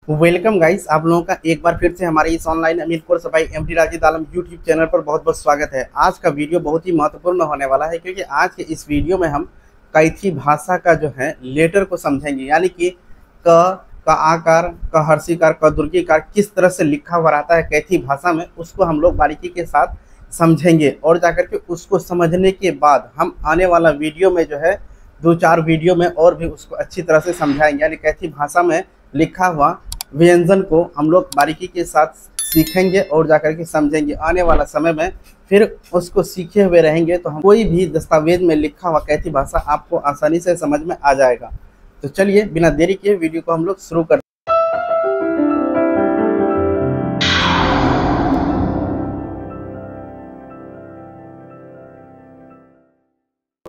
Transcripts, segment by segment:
Welcome guys, आप लोगों का एक बार फिर से हमारे इस ऑनलाइन अमीर कोर्स बाय एमडी राशिद आलम यूट्यूब चैनल पर बहुत बहुत स्वागत है। आज का वीडियो बहुत ही महत्वपूर्ण होने वाला है क्योंकि आज के इस वीडियो में हम कैथी भाषा का जो है लेटर को समझेंगे, यानी कि क का आकार, क हर्षीकार, क दुर्गीकार किस तरह से लिखा हुआ रहता है कैथी भाषा में, उसको हम लोग बारीकी के साथ समझेंगे। और जाकर के उसको समझने के बाद हम आने वाला वीडियो में जो है 2-4 वीडियो में और भी उसको अच्छी तरह से समझाएंगे, यानी कैथी भाषा में लिखा हुआ व्यंजन को हम लोग बारीकी के साथ सीखेंगे और जाकर के समझेंगे। आने वाला समय में फिर उसको सीखे हुए रहेंगे तो हम कोई भी दस्तावेज में लिखा हुआ कैथी भाषा आपको आसानी से समझ में आ जाएगा। तो चलिए बिना देरी किए वीडियो को हम लोग शुरू करते हैं।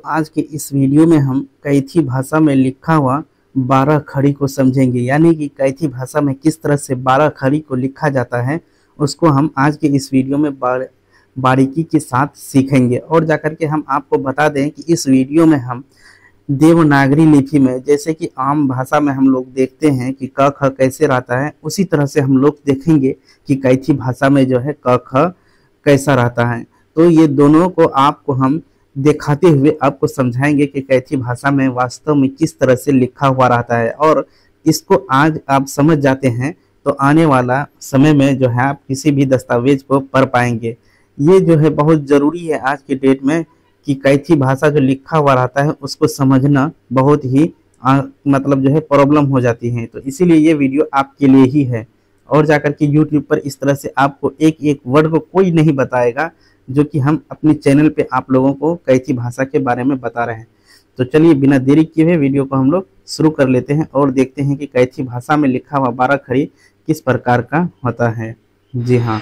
आज के इस वीडियो में हम कैथी भाषा में लिखा हुआ 12 खड़ी को समझेंगे, यानी कि कैथी भाषा में किस तरह से 12 खड़ी को लिखा जाता है उसको हम आज के इस वीडियो में बारीकी के साथ सीखेंगे। और जाकर के हम आपको बता दें कि इस वीडियो में हम देवनागरी लिपि में, जैसे कि आम भाषा में हम लोग देखते हैं कि क ख कैसे रहता है, उसी तरह से हम लोग देखेंगे कि कैथी भाषा में जो है क ख कैसा रहता है। तो ये दोनों को आपको हम दिखाते हुए आपको समझाएंगे कि कैथी भाषा में वास्तव में किस तरह से लिखा हुआ रहता है। और इसको आज आप समझ जाते हैं तो आने वाला समय में जो है आप किसी भी दस्तावेज को पढ़ पाएंगे। ये जो है बहुत ज़रूरी है आज के डेट में कि कैथी भाषा जो लिखा हुआ रहता है उसको समझना बहुत ही मतलब जो है प्रॉब्लम हो जाती है। तो इसीलिए ये वीडियो आपके लिए ही है। और जाकर के यूट्यूब पर इस तरह से आपको एक एक वर्ड को कोई नहीं बताएगा जो कि हम अपने चैनल पे आप लोगों को कैथी भाषा के बारे में बता रहे हैं। तो चलिए बिना देरी किए हुए वीडियो को हम लोग शुरू कर लेते हैं और देखते हैं कि कैथी भाषा में लिखा हुआ 12 खड़ी किस प्रकार का होता है। जी हाँ,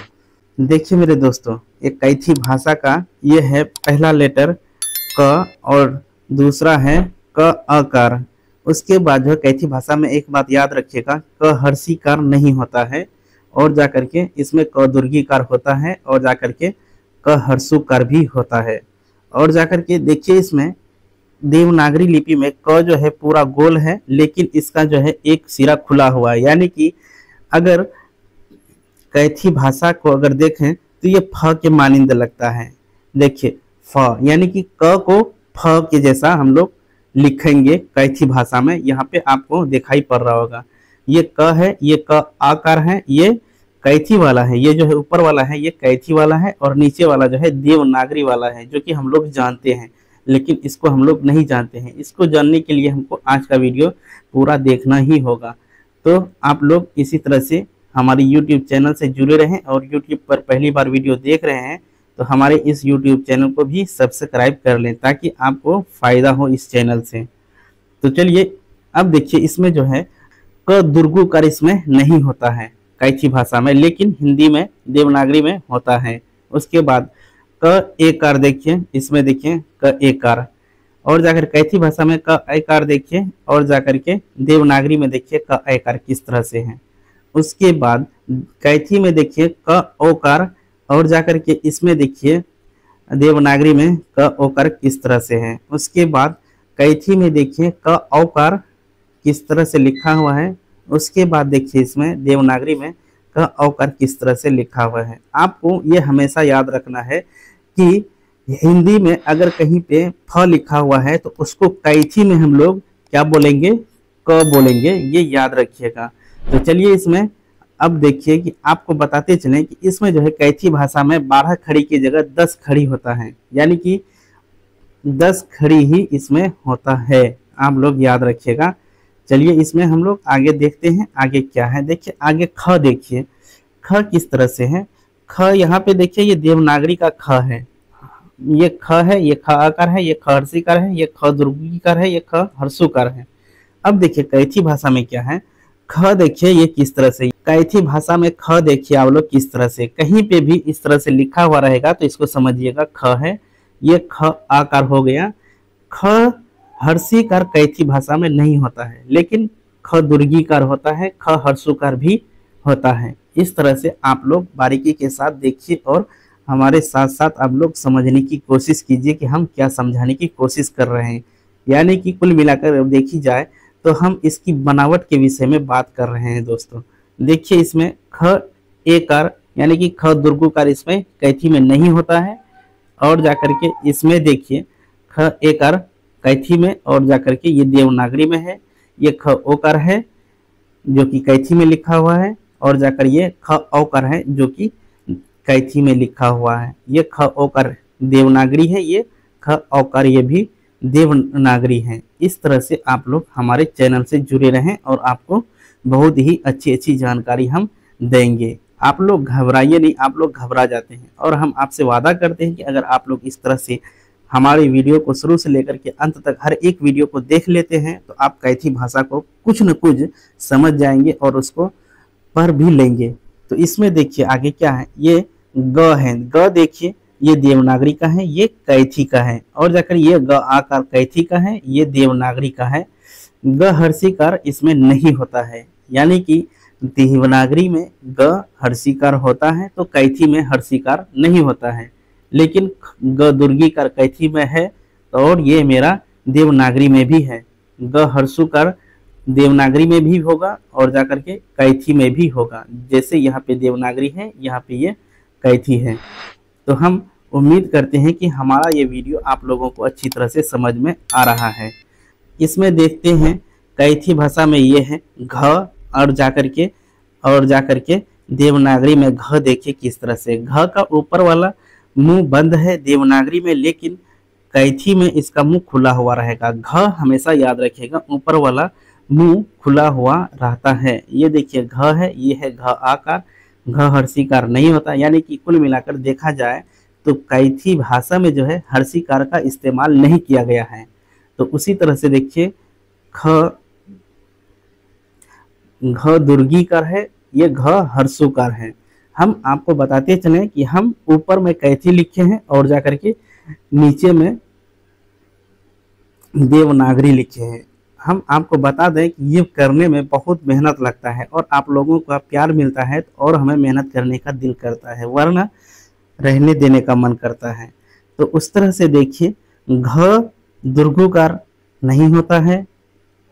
देखिए मेरे दोस्तों, एक कैथी भाषा का ये है पहला लेटर क और दूसरा है क आकार। उसके बाद जो कैथी भाषा में एक बात याद रखिएगा, क हर्षीकार नहीं होता है और जाकर के इसमें क दुर्गीकार होता है और जाकर के क हर्षुकार भी होता है। और जाकर के देखिए इसमें देवनागरी लिपि में क जो है पूरा गोल है, लेकिन इसका जो है एक सिरा खुला हुआ है, यानी कि अगर कैथी भाषा को अगर देखें तो ये फ के मानिंद लगता है। देखिए फ, यानी कि क को फ के जैसा हम लोग लिखेंगे कैथी भाषा में। यहाँ पे आपको दिखाई पड़ रहा होगा, ये क है, ये क आकार है, ये कैथी वाला है, ये जो है ऊपर वाला है ये कैथी वाला है और नीचे वाला जो है देवनागरी वाला है, जो कि हम लोग जानते हैं, लेकिन इसको हम लोग नहीं जानते हैं। इसको जानने के लिए हमको आज का वीडियो पूरा देखना ही होगा। तो आप लोग इसी तरह से हमारे YouTube चैनल से जुड़े रहें और YouTube पर पहली बार वीडियो देख रहे हैं तो हमारे इस YouTube चैनल को भी सब्सक्राइब कर लें ताकि आपको फ़ायदा हो इस चैनल से। तो चलिए अब देखिए, इसमें जो है क दुर्गुकार इसमें नहीं होता है कैथी भाषा में, लेकिन हिंदी में देवनागरी में होता है। उसके बाद क एकार देखिए, इसमें देखिए क एकार, और जाकर कैथी भाषा में क एकार देखिए और जाकर के देवनागरी में देखिए क एकार किस तरह से है। उसके बाद कैथी में देखिए क ओकार और जाकर के इसमें देखिए देवनागरी में क ओकार किस तरह से है। उसके बाद कैथी में देखिए क ओकार किस तरह से लिखा हुआ है। उसके बाद देखिए इसमें देवनागरी में क औकार किस तरह से लिखा हुआ है। आपको ये हमेशा याद रखना है कि हिंदी में अगर कहीं पे फ लिखा हुआ है तो उसको कैथी में हम लोग क्या बोलेंगे, क बोलेंगे, ये याद रखिएगा। तो चलिए इसमें अब देखिए कि आपको बताते चलें कि इसमें जो है कैथी भाषा में 12 खड़ी की जगह 10 खड़ी होता है, यानी कि 10 खड़ी ही इसमें होता है, आप लोग याद रखिएगा। चलिए इसमें हम लोग आगे देखते हैं आगे क्या है। देखिए आगे ख, देखिए ख किस तरह से है। ख यहाँ पे देखिए ये देवनागरी का ख है, ये ख है, ये ख आकार है, ये ख हर्षीकार है, ये ख दुर्गीकार है, ये ख हर्षुकार है। अब देखिए कैथी भाषा में क्या है, ख देखिए ये किस तरह से, कैथी भाषा में ख देखिए आप लोग किस तरह से, कहीं पे भी इस तरह से लिखा हुआ रहेगा तो इसको समझिएगा ख है, ये ख आकार हो गया। ख हर्षीकार कैथी भाषा में नहीं होता है, लेकिन ख दुर्गीकार होता है, ख हर्षुकार भी होता है। इस तरह से आप लोग बारीकी के साथ देखिए और हमारे साथ साथ आप लोग समझने की कोशिश कीजिए कि हम क्या समझाने की कोशिश कर रहे हैं। यानी कि कुल मिलाकर देखी जाए तो हम इसकी बनावट के विषय में बात कर रहे हैं दोस्तों। देखिए इसमें ख एकार यानी कि ख दुर्गुकार इसमें कैथी में नहीं होता है, और जाकर के इसमें देखिए ख एकार कैथी में और जाकर के ये देवनागरी में है। ये ख ओकार है जो कि कैथी में लिखा हुआ है, और जाकर ये ख औकार है जो कि कैथी में लिखा हुआ है। ये ख औकार देवनागरी है, ये ख औकार ये भी देवनागरी है। इस तरह से आप लोग हमारे चैनल से जुड़े रहें और आपको बहुत ही अच्छी अच्छी जानकारी हम देंगे। आप लोग घबराइए नहीं, आप लोग घबरा जाते हैं, और हम आपसे वादा करते हैं कि अगर आप लोग इस तरह से हमारी वीडियो को शुरू से लेकर के अंत तक हर एक वीडियो को देख लेते हैं तो आप कैथी भाषा को कुछ न कुछ समझ जाएंगे और उसको पढ़ भी लेंगे। तो इसमें देखिए आगे क्या है, ये ग है, ग देखिए ये देवनागरी का है, ये कैथी का है, और जाकर ये ग आकार कैथी का है, ये देवनागरी का है। ग हर्षिकार इसमें नहीं होता है, यानी कि देवनागरी में ग हर्षिकार होता है तो कैथी में हर्षिकार नहीं होता है, लेकिन ग दुर्गीकार कैथी में है और ये मेरा देवनागरी में भी है। ग हर्षुकार देवनागरी में भी होगा और जाकर के कैथी में भी होगा, जैसे यहाँ पे देवनागरी है यहाँ पे ये कैथी है। तो हम उम्मीद करते हैं कि हमारा ये वीडियो आप लोगों को अच्छी तरह से समझ में आ रहा है। इसमें देखते हैं कैथी भाषा में ये है घ, और जाकर के देवनागरी में घ देखिए किस तरह से। घ का ऊपर वाला मुंह बंद है देवनागरी में, लेकिन कैथी में इसका मुंह खुला हुआ रहेगा। घ हमेशा याद रखिएगा, ऊपर वाला मुंह खुला हुआ रहता है। ये देखिए घ है, ये है घ आकार, घ हर्षिकार नहीं होता, यानी कि कुल मिलाकर देखा जाए तो कैथी भाषा में जो है हर्षिकार का इस्तेमाल नहीं किया गया है। तो उसी तरह से देखिए ख घ दुर्गीकार है, ये घ हर्षुकार है। हम आपको बताते चलें कि हम ऊपर में कैथी लिखे हैं और जाकर के नीचे में देवनागरी लिखे हैं। हम आपको बता दें कि ये करने में बहुत मेहनत लगता है और आप लोगों का प्यार मिलता है और हमें मेहनत करने का दिल करता है, वरना रहने देने का मन करता है। तो उस तरह से देखिए घ दुर्गुकार नहीं होता है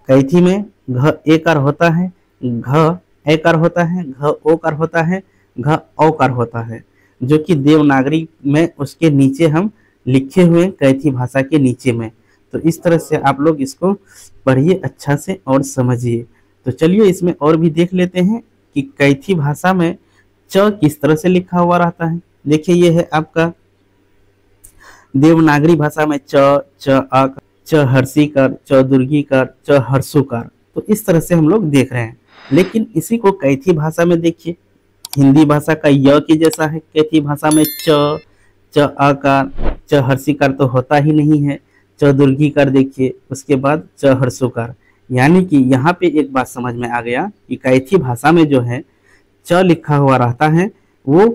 कैथी में, घ एकार होता है, घ एकार होता है, घ ओकार होता है, घ औकार होता है, जो कि देवनागरी में उसके नीचे हम लिखे हुए कैथी भाषा के नीचे में। तो इस तरह से आप लोग इसको पढ़िए अच्छा से और समझिए। तो चलिए इसमें और भी देख लेते हैं कि कैथी भाषा में च किस तरह से लिखा हुआ रहता है। देखिए ये है आपका देवनागरी भाषा में च आकार, च हर्षिकार, च दुर्गीकार, च हर्षुकार। तो इस तरह से हम लोग देख रहे हैं, लेकिन इसी को कैथी भाषा में देखिए हिंदी भाषा का य के जैसा है। कैथी भाषा में च आकार, च हर्षिकार तो होता ही नहीं है, च दुर्गीकार देखिए, उसके बाद च हर्षुकार। यानी कि यहाँ पे एक बात समझ में आ गया कि कैथी भाषा में जो है च लिखा हुआ रहता है वो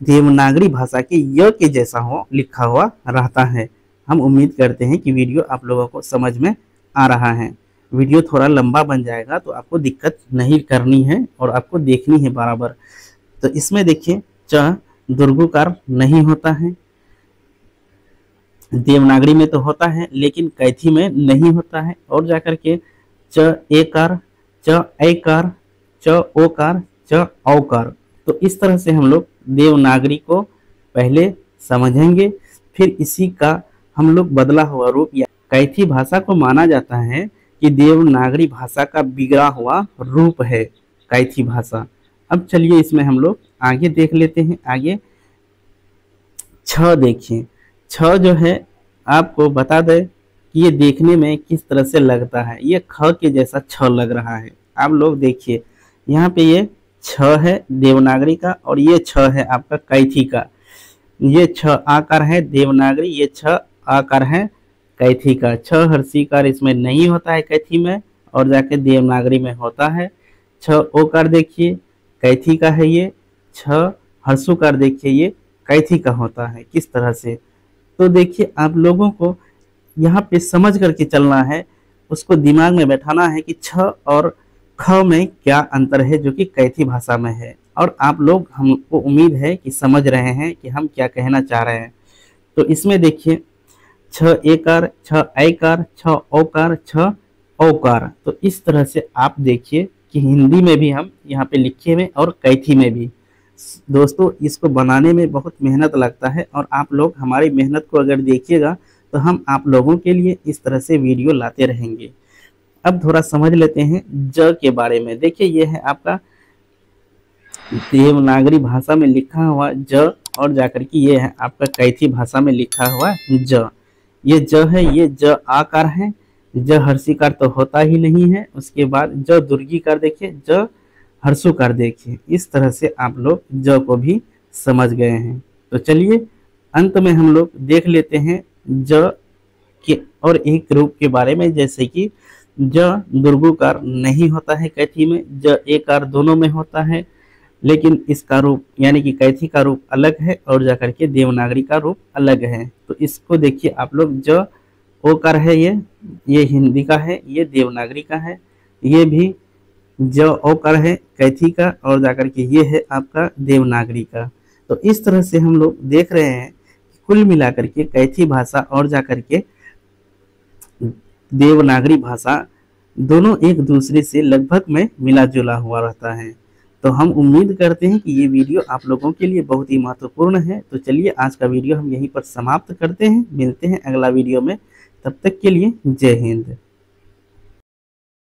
देवनागरी भाषा के य के जैसा हो लिखा हुआ रहता है। हम उम्मीद करते हैं कि वीडियो आप लोगों को समझ में आ रहा है। वीडियो थोड़ा लंबा बन जाएगा तो आपको दिक्कत नहीं करनी है और आपको देखनी है बराबर। तो इसमें देखिए च दुर्गुकार नहीं होता है, देवनागरी में तो होता है लेकिन कैथी में नहीं होता है, और जाकर के च एकार, च ऐकार, च ओकार, च औकार। तो इस तरह से हम लोग देवनागरी को पहले समझेंगे, फिर इसी का हम लोग बदला हुआ रूप या कैथी भाषा को माना जाता है कि देवनागरी भाषा का बिगड़ा हुआ रूप है कैथी भाषा। अब चलिए इसमें हम लोग आगे देख लेते हैं। आगे छ देखिए, छ जो है आपको बता दें कि ये देखने में किस तरह से लगता है। ये ख के जैसा छ लग रहा है। आप लोग देखिए यहाँ पे ये छ है देवनागरी का और ये छ है आपका कैथी का। ये छ आकार है देवनागरी, ये छ आकार है कैथी का। छ हर्षिकार इसमें नहीं होता है कैथी में और जाके देवनागरी में होता है। छ ओकार देखिए कैथी का है, ये छ हर्षुकार देखिए ये कैथी का होता है किस तरह से। तो देखिए आप लोगों को यहाँ पे समझ करके चलना है, उसको दिमाग में बैठाना है कि छ और ख में क्या अंतर है जो कि कैथी भाषा में है, और आप लोग हमको उम्मीद है कि समझ रहे हैं कि हम क्या कहना चाह रहे हैं। तो इसमें देखिए छ एकार, छ ऐकार, छ औकार, छ औकार। तो इस तरह से आप देखिए कि हिंदी में भी हम यहाँ पे लिखे हुए और कैथी में भी। दोस्तों इसको बनाने में बहुत मेहनत लगता है और आप लोग हमारी मेहनत को अगर देखिएगा तो हम आप लोगों के लिए इस तरह से वीडियो लाते रहेंगे। अब थोड़ा समझ लेते हैं ज के बारे में। देखिए ये है आपका देवनागरी भाषा में लिखा हुआ ज और जाकर के ये है आपका कैथी भाषा में लिखा हुआ ज। ये ज है, ये ज आकार है, ज हर्षिकार तो होता ही नहीं है। उसके बाद ज दुर्गीकार देखिए, ज हर्षुकार देखिए। इस तरह से आप लोग ज को भी समझ गए हैं। तो चलिए अंत में हम लोग देख लेते हैं ज के और एक रूप के बारे में, जैसे कि ज दुर्गुकार नहीं होता है कैथी में, ज एकार दोनों में होता है, लेकिन इसका रूप यानी कि कैथी का रूप अलग है और जाकर के देवनागरी का रूप अलग है। तो इसको देखिए आप लोग, ज ओकार है, ये हिंदी का है, ये देवनागरी का है। ये भी ज ओकार है कैथी का और जाकर के ये है आपका देवनागरी का। तो इस तरह से हम लोग देख रहे हैं कि कुल मिलाकर के कैथी भाषा और जाकर के देवनागरी भाषा दोनों एक दूसरे से लगभग में मिला जुला हुआ रहता है। तो हम उम्मीद करते हैं कि ये वीडियो आप लोगों के लिए बहुत ही महत्वपूर्ण है। तो चलिए आज का वीडियो हम यहीं पर समाप्त करते हैं, मिलते हैं अगला वीडियो में। तब तक के लिए जय हिंद।